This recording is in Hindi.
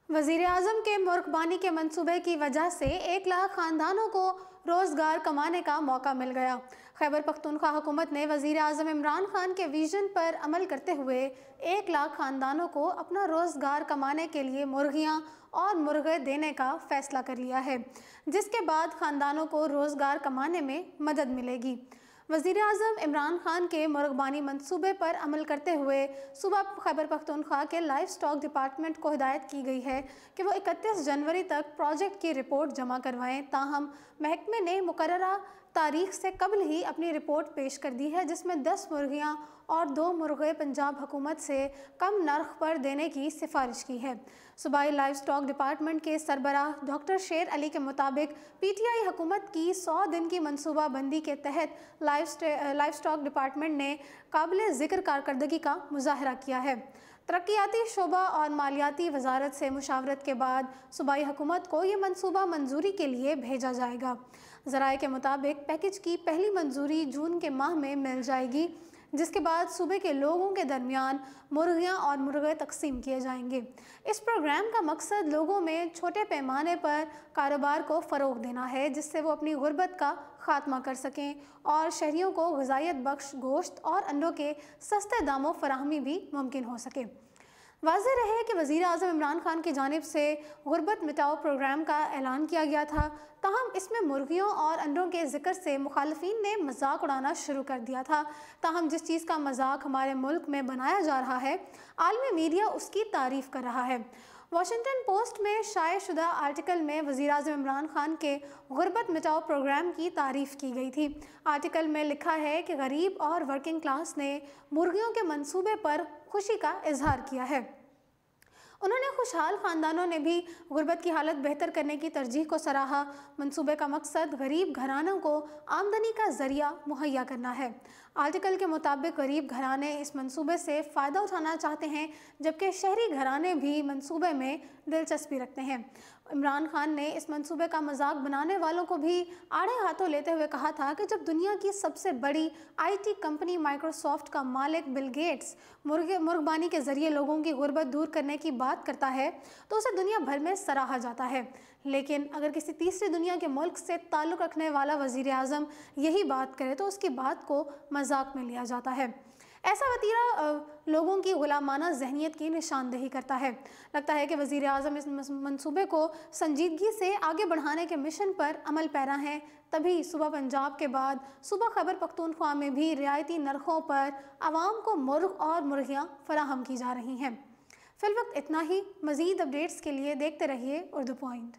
वज़ीर-ए-आज़म के मुर्ग़बानी के मंसूबे की वजह से 1 लाख ख़ानदानों को रोज़गार कमाने का मौका मिल गया। खैबर पख्तूनख्वा हुकूमत ने वज़ीर-ए-आज़म इमरान खान के विजन पर अमल करते हुए 1 लाख ख़ानदानों को अपना रोज़गार कमाने के लिए मुर्गियाँ और मुर्गे देने का फ़ैसला कर लिया है, जिसके बाद ख़ानदानों को रोज़गार कमाने में मदद मिलेगी। वज़ीर-ए-आज़म इमरान खान के मुर्ग़बानी मंसूबे पर अमल करते हुए सूबा खैबर पख्तूनख्वा के लाइव स्टॉक डिपार्टमेंट को हिदायत की गई है कि वो 31 जनवरी तक प्रोजेक्ट की रिपोर्ट जमा करवाएं। ताहम महकमे ने मुकर्ररा तारीख से कबल ही अपनी रिपोर्ट पेश कर दी है, जिसमें 10 मुर्गियाँ और 2 मुर्गे पंजाब हुकूमत से कम नर्ख पर देने की सिफारिश की है। सूबाई लाइव स्टॉक डिपार्टमेंट के सरबराह डॉक्टर शेर अली के मुताबिक PTI हुकूमत की 100 दिन की मनसूबा बंदी के तहत लाइव स्टॉक डिपार्टमेंट ने काबिल ज़िक्र कारकर्दगी का मुजाहरा किया है। तरक्याती शोबा और मालियाती वजारत से मुशावरत के बाद सूबाई हुकूमत को ये मनसूबा मंजूरी के लिए भेजा जाएगा। ज़राए के मुताबिक पैकेज की पहली मंजूरी जून के माह में मिल जाएगी, जिसके बाद सूबे के लोगों के दरमियान मुर्गियाँ और मुर्गे तकसीम किए जाएंगे। इस प्रोग्राम का मकसद लोगों में छोटे पैमाने पर कारोबार को फ़रोग़ देना है, जिससे वो अपनी गुर्बत का ख़ात्मा कर सकें और शहरियों को ग़िज़ाइयत बख्श गोश्त और अंडों के सस्ते दामों फराहमी भी मुमकिन हो सके। वाज़ेह रहे कि वज़ीर-ए-आज़म इमरान खान की जानिब से गुर्बत मिटाओ प्रोग्राम का ऐलान किया गया था, ताहम इसमें मुर्गियों और अंडों के जिक्र से मुखालफिन ने मजाक उड़ाना शुरू कर दिया था। ताहम जिस चीज़ का मजाक हमारे मुल्क में बनाया जा रहा है, आलमी मीडिया उसकी तारीफ़ कर रहा है। वाशिंगटन पोस्ट में शाये शुदा आर्टिकल में वज़ीर-ए-आज़म इमरान खान के गुर्बत मिटाओ प्रोग्राम की तारीफ़ की गई थी। आर्टिकल में लिखा है कि गरीब और वर्किंग क्लास ने मुर्गियों के मंसूबे पर खुशी का इजहार किया है। उन्होंने खुशहाल ख़ानदानों ने भी गुर्बत की हालत बेहतर करने की तरजीह को सराहा। मंसूबे का मकसद गरीब घरानों को आमदनी का ज़रिया मुहैया करना है। आर्टिकल के मुताबिक गरीब घराने इस मंसूबे से फ़ायदा उठाना चाहते हैं, जबकि शहरी घराने भी मंसूबे में दिलचस्पी रखते हैं। इमरान खान ने इस मंसूबे का मजाक बनाने वालों को भी आड़े हाथों लेते हुए कहा था कि जब दुनिया की सबसे बड़ी IT कंपनी माइक्रोसॉफ्ट का मालिक बिल गेट्स मुर्ग़बानी के ज़रिए लोगों की गुर्बत दूर करने की बात करता है तो उसे दुनिया भर में सराहा जाता है, लेकिन अगर किसी तीसरी दुनिया के मुल्क से ताल्लुक़ रखने वाला वज़ीर-ए-आज़म यही बात करे तो उसकी बात को मजाक में लिया जाता है। ऐसा वतीरा लोगों की गुलामाना जहनीत की निशानदेही करता है। लगता है कि वज़ीर-ए-आज़म इस मंसूबे को संजीदगी से आगे बढ़ाने के मिशन पर अमल पैरा हैं। तभी सूबा पंजाब के बाद सूबा खैबर पख्तूनख्वा में भी रियायती नरखों पर आवाम को मुर्ग और मुर्गियाँ फराहम की जा रही हैं। फिलवक्त इतना ही। मज़ीद अपडेट्स के लिए देखते रहिए उर्दू पॉइंट।